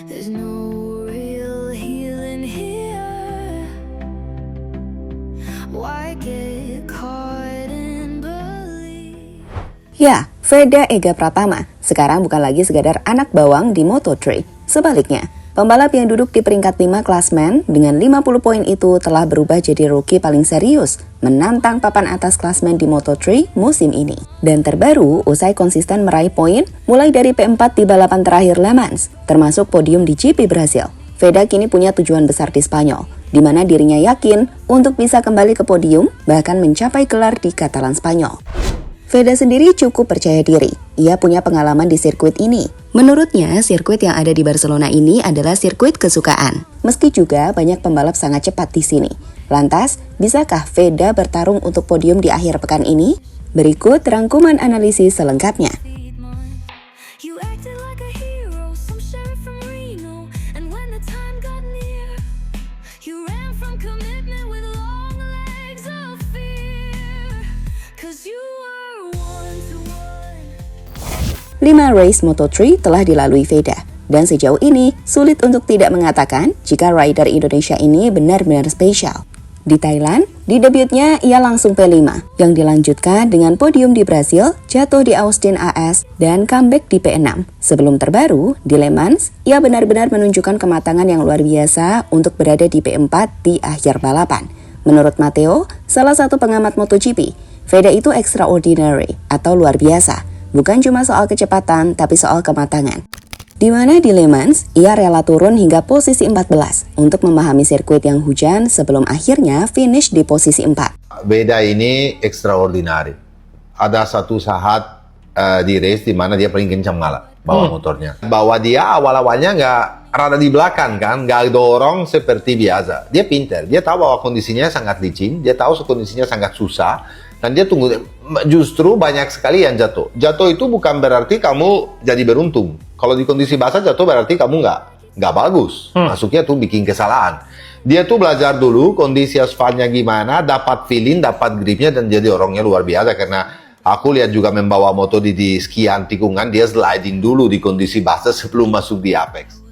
There's no real healing here. Why get caught in belief? Ya, Veda Ega Pratama sekarang bukan lagi sekadar anak bawang di Moto3. Sebaliknya, pembalap yang duduk di peringkat 5 klasmen dengan 50 poin itu telah berubah jadi rookie paling serius menantang papan atas klasmen di Moto3 musim ini. Dan terbaru, usai konsisten meraih poin mulai dari P4 di balapan terakhir Le Mans, termasuk podium di GP Brasil. Veda kini punya tujuan besar di Spanyol, di mana dirinya yakin untuk bisa kembali ke podium bahkan mencapai gelar di Katalan Spanyol. Veda sendiri cukup percaya diri. Ia punya pengalaman di sirkuit ini. Menurutnya, sirkuit yang ada di Barcelona ini adalah sirkuit kesukaan. Meski juga banyak pembalap sangat cepat di sini. Lantas, bisakah Veda bertarung untuk podium di akhir pekan ini? Berikut rangkuman analisis selengkapnya. You acted like a hero, some sheriff from Reno. And when the time got near, you ran from commitment with long legs of fear. 'Cause you were one to one. 5 race Moto3 telah dilalui Veda. Dan sejauh ini, sulit untuk tidak mengatakan jika rider Indonesia ini benar-benar spesial. Di Thailand, di debutnya ia langsung P5, yang dilanjutkan dengan podium di Brasil, jatuh di Austin AS, dan comeback di P6. Sebelum terbaru, di Le Mans, ia benar-benar menunjukkan kematangan yang luar biasa untuk berada di P4 di akhir balapan. Menurut Matteo, salah satu pengamat MotoGP, Veda itu extraordinary atau luar biasa. Bukan cuma soal kecepatan, tapi soal kematangan. Di mana di Le Mans, ia rela turun hingga posisi 14 untuk memahami sirkuit yang hujan sebelum akhirnya finish di posisi 4. Veda ini extraordinary. Ada satu saat di race di mana dia paling kencang malah bawa motornya. Bahwa dia awal-awalnya nggak rada di belakang kan, nggak dorong seperti biasa. Dia pintar, dia tahu bahwa kondisinya sangat licin, dia tahu kondisinya sangat susah. Dan dia tunggu, justru banyak sekali yang jatuh. Jatuh itu bukan berarti kamu jadi beruntung. Kalau di kondisi basah jatuh berarti kamu nggak bagus. Masuknya tuh bikin kesalahan. Dia tuh belajar dulu kondisi aspalnya gimana, dapat feeling, dapat gripnya, dan jadi orangnya luar biasa. Karena aku lihat juga membawa motor di sekian tikungan, dia sliding dulu di kondisi basah sebelum masuk di apex.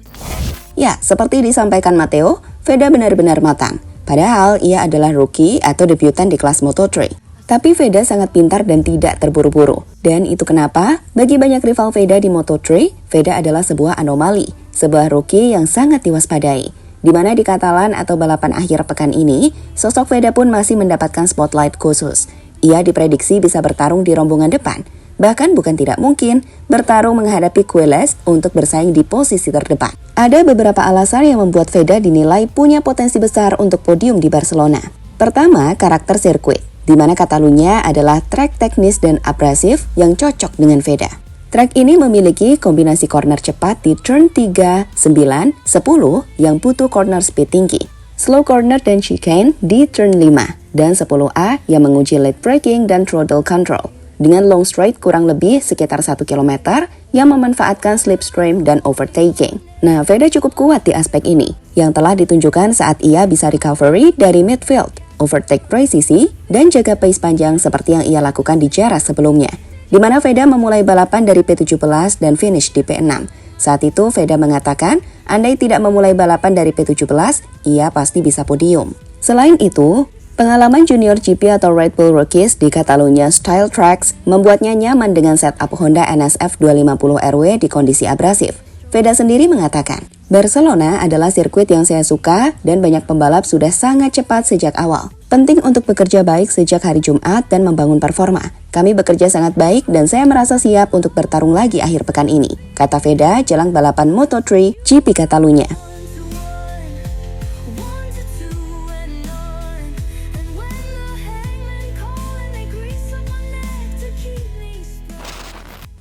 Ya, seperti disampaikan Matteo, Veda benar-benar matang. Padahal ia adalah rookie atau debutan di kelas Moto3. Tapi Veda sangat pintar dan tidak terburu-buru. Dan itu kenapa, bagi banyak rival Veda di Moto3, Veda adalah sebuah anomali, sebuah rookie yang sangat diwaspadai. Di mana di Katalan atau balapan akhir pekan ini, sosok Veda pun masih mendapatkan spotlight khusus. Ia diprediksi bisa bertarung di rombongan depan. Bahkan bukan tidak mungkin bertarung menghadapi Quiles untuk bersaing di posisi terdepan. Ada beberapa alasan yang membuat Veda dinilai punya potensi besar untuk podium di Barcelona. Pertama, karakter sirkuit, di mana Catalunya adalah trek teknis dan abrasif yang cocok dengan Veda. Trek ini memiliki kombinasi corner cepat di turn 3, 9, 10 yang butuh corner speed tinggi, slow corner dan chicane di turn 5, dan 10A yang menguji late braking dan throttle control, dengan long straight kurang lebih sekitar 1 km yang memanfaatkan slipstream dan overtaking. Nah, Veda cukup kuat di aspek ini, yang telah ditunjukkan saat ia bisa recovery dari midfield, overtake presisi, dan jaga pace panjang seperti yang ia lakukan di Jerez sebelumnya, di mana Veda memulai balapan dari P17 dan finish di P6. Saat itu Veda mengatakan, andai tidak memulai balapan dari P17, ia pasti bisa podium. Selain itu, pengalaman junior GP atau Red Bull Rookies di Catalunya Style Tracks membuatnya nyaman dengan setup Honda NSF 250 RW di kondisi abrasif. Veda sendiri mengatakan, Barcelona adalah sirkuit yang saya suka dan banyak pembalap sudah sangat cepat sejak awal. Penting untuk bekerja baik sejak hari Jumat dan membangun performa. Kami bekerja sangat baik dan saya merasa siap untuk bertarung lagi akhir pekan ini, kata Veda jelang balapan Moto3 GP Catalunya.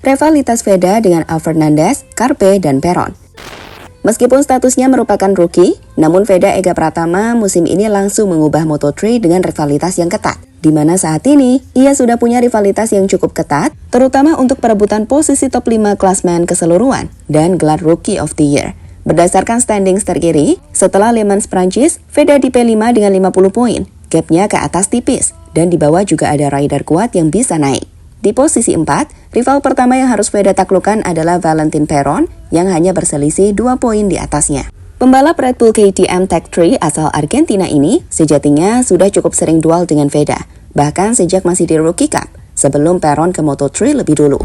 Rivalitas Veda dengan Al Fernandez, Carpe, dan Peron. Meskipun statusnya merupakan rookie, namun Veda Ega Pratama musim ini langsung mengubah Moto3 dengan rivalitas yang ketat. Di mana saat ini, ia sudah punya rivalitas yang cukup ketat, terutama untuk perebutan posisi top 5 klasmen keseluruhan dan gelar Rookie of the Year. Berdasarkan standings terkini, setelah Le Mans Prancis, Veda di P5 dengan 50 poin. Gapnya ke atas tipis, dan di bawah juga ada rider kuat yang bisa naik. Di posisi 4, rival pertama yang harus Veda taklukkan adalah Valentin Perron yang hanya berselisih 2 poin di atasnya. Pembalap Red Bull KTM Tech3 asal Argentina ini sejatinya sudah cukup sering duel dengan Veda, bahkan sejak masih di Rookie Cup, sebelum Perron ke Moto3 lebih dulu.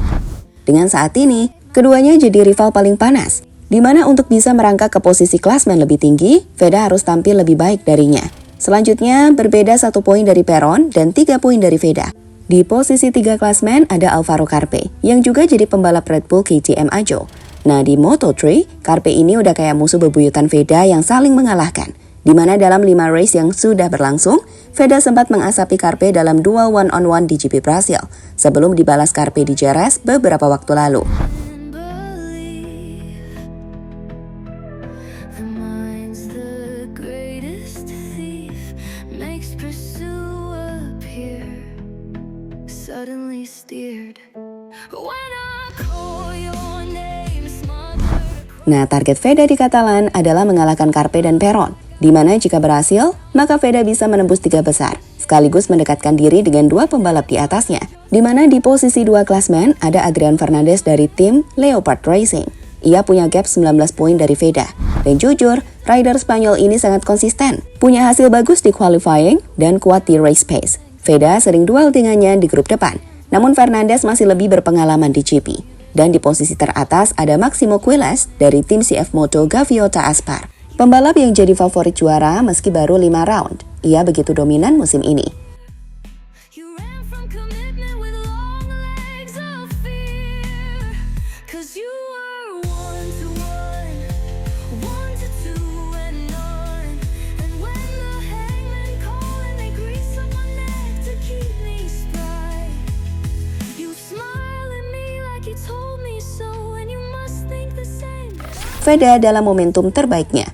Dengan saat ini, keduanya jadi rival paling panas, di mana untuk bisa merangkak ke posisi klasmen lebih tinggi, Veda harus tampil lebih baik darinya. Selanjutnya, berbeda 1 poin dari Perron dan 3 poin dari Veda. Di posisi 3 klasmen ada Alvaro Carpe, yang juga jadi pembalap Red Bull KTM Ajo. Nah, di Moto3, Carpe ini udah kayak musuh bebuyutan Veda yang saling mengalahkan. Di mana dalam 5 race yang sudah berlangsung, Veda sempat mengasapi Carpe dalam 2 one-on-one di GP Brasil, sebelum dibalas Carpe di Jerez beberapa waktu lalu. Nah, target Veda di Catalan adalah mengalahkan Carpe dan Perron, di mana jika berhasil, maka Veda bisa menembus 3 besar, sekaligus mendekatkan diri dengan 2 pembalap di atasnya, di mana di posisi 2 klasmen ada Adrian Fernandez dari tim Leopard Racing. Ia punya gap 19 poin dari Veda, dan jujur, rider Spanyol ini sangat konsisten, punya hasil bagus di qualifying dan kuat di race pace. Veda sering duel dengannya di grup depan, namun Fernandez masih lebih berpengalaman di GP. Dan di posisi teratas ada Maximo Quiles dari tim CF Moto Gaviota Aspar. Pembalap yang jadi favorit juara meski baru 5 round. Ia begitu dominan musim ini. Veda dalam momentum terbaiknya.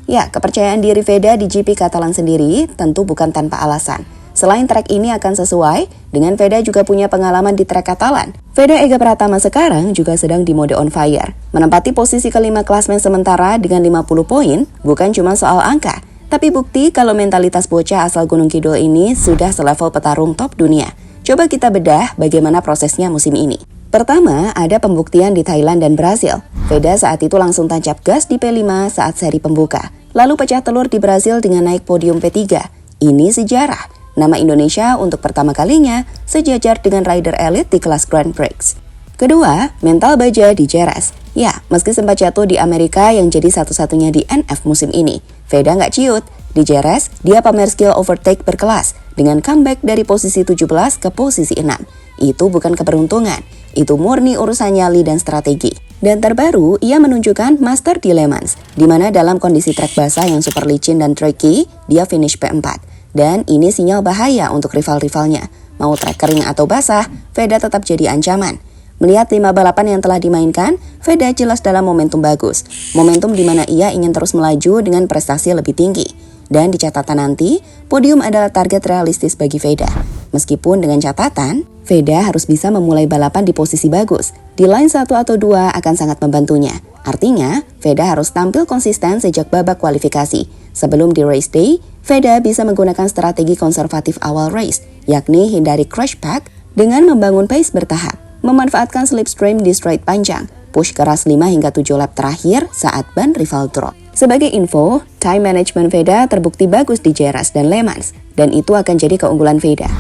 Ya, kepercayaan diri Veda di GP Catalan sendiri tentu bukan tanpa alasan. Selain trek ini akan sesuai, dengan Veda juga punya pengalaman di trek Catalan. Veda Ega Pratama sekarang juga sedang di mode on fire. Menempati posisi kelima klasmen sementara dengan 50 poin bukan cuma soal angka, tapi bukti kalau mentalitas bocah asal Gunung Kidul ini sudah selevel petarung top dunia. Coba kita bedah bagaimana prosesnya musim ini. Pertama, ada pembuktian di Thailand dan Brasil. Veda saat itu langsung tancap gas di P5 saat seri pembuka. Lalu pecah telur di Brasil dengan naik podium P3. Ini sejarah. Nama Indonesia untuk pertama kalinya sejajar dengan rider elit di kelas Grand Prix. Kedua, mental baja di Jerez. Ya, meski sempat jatuh di Amerika yang jadi satu-satunya di NF musim ini, Veda nggak ciut. Di Jerez, dia pamer skill overtake berkelas dengan comeback dari posisi 17 ke posisi 6. Itu bukan keberuntungan, itu murni urusan nyali dan strategi. Dan terbaru, ia menunjukkan master di Le Mans, di mana dalam kondisi trek basah yang super licin dan tricky, dia finish P4. Dan ini sinyal bahaya untuk rival-rivalnya. Mau trek kering atau basah, Veda tetap jadi ancaman. Melihat 5 balapan yang telah dimainkan, Veda jelas dalam momentum bagus. Momentum di mana ia ingin terus melaju dengan prestasi lebih tinggi. Dan di catatan nanti, podium adalah target realistis bagi Veda. Meskipun dengan catatan, Veda harus bisa memulai balapan di posisi bagus. Di line 1 atau 2 akan sangat membantunya. Artinya, Veda harus tampil konsisten sejak babak kualifikasi. Sebelum di race day, Veda bisa menggunakan strategi konservatif awal race, yakni hindari crash pack dengan membangun pace bertahap, memanfaatkan slipstream di straight panjang, push keras 5 hingga 7 lap terakhir saat ban rival drop. Sebagai info, time management Veda terbukti bagus di Jerez dan Le Mans, dan itu akan jadi keunggulan Veda.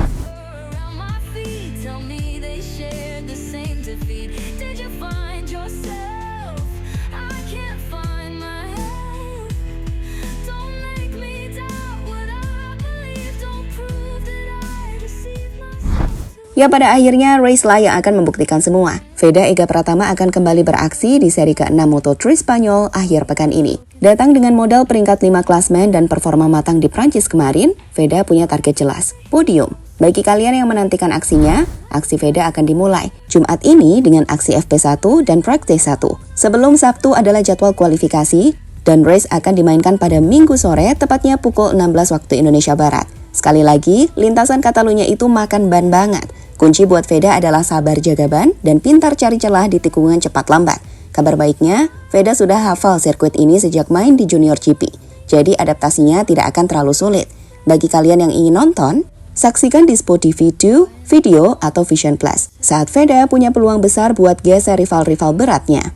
Ya, pada akhirnya race lah yang akan membuktikan semua. Veda Ega Pratama akan kembali beraksi di seri ke-6 Moto3 Spanyol akhir pekan ini. Datang dengan modal peringkat 5 klasmen dan performa matang di Prancis kemarin, Veda punya target jelas, podium. Bagi kalian yang menantikan aksinya, aksi Veda akan dimulai Jumat ini dengan aksi FP1 dan Practice 1. Sebelum Sabtu adalah jadwal kualifikasi, dan race akan dimainkan pada Minggu sore, tepatnya pukul 16 waktu Indonesia Barat. Sekali lagi, lintasan Catalunya itu makan ban banget. Kunci buat Veda adalah sabar jaga ban dan pintar cari celah di tikungan cepat lambat. Kabar baiknya, Veda sudah hafal sirkuit ini sejak main di Junior GP. Jadi adaptasinya tidak akan terlalu sulit. Bagi kalian yang ingin nonton, Saksikan di Spot TV 2, Video, atau Vision Plus saat Veda punya peluang besar buat geser rival-rival beratnya.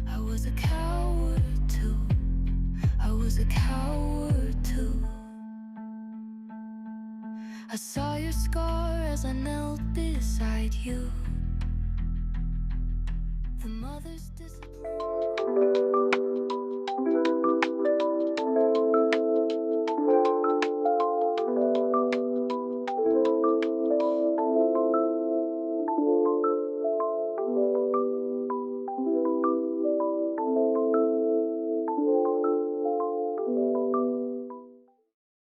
I was a coward too. I was a coward too. I saw your scar as I knelt beside you. The mother's disappointment.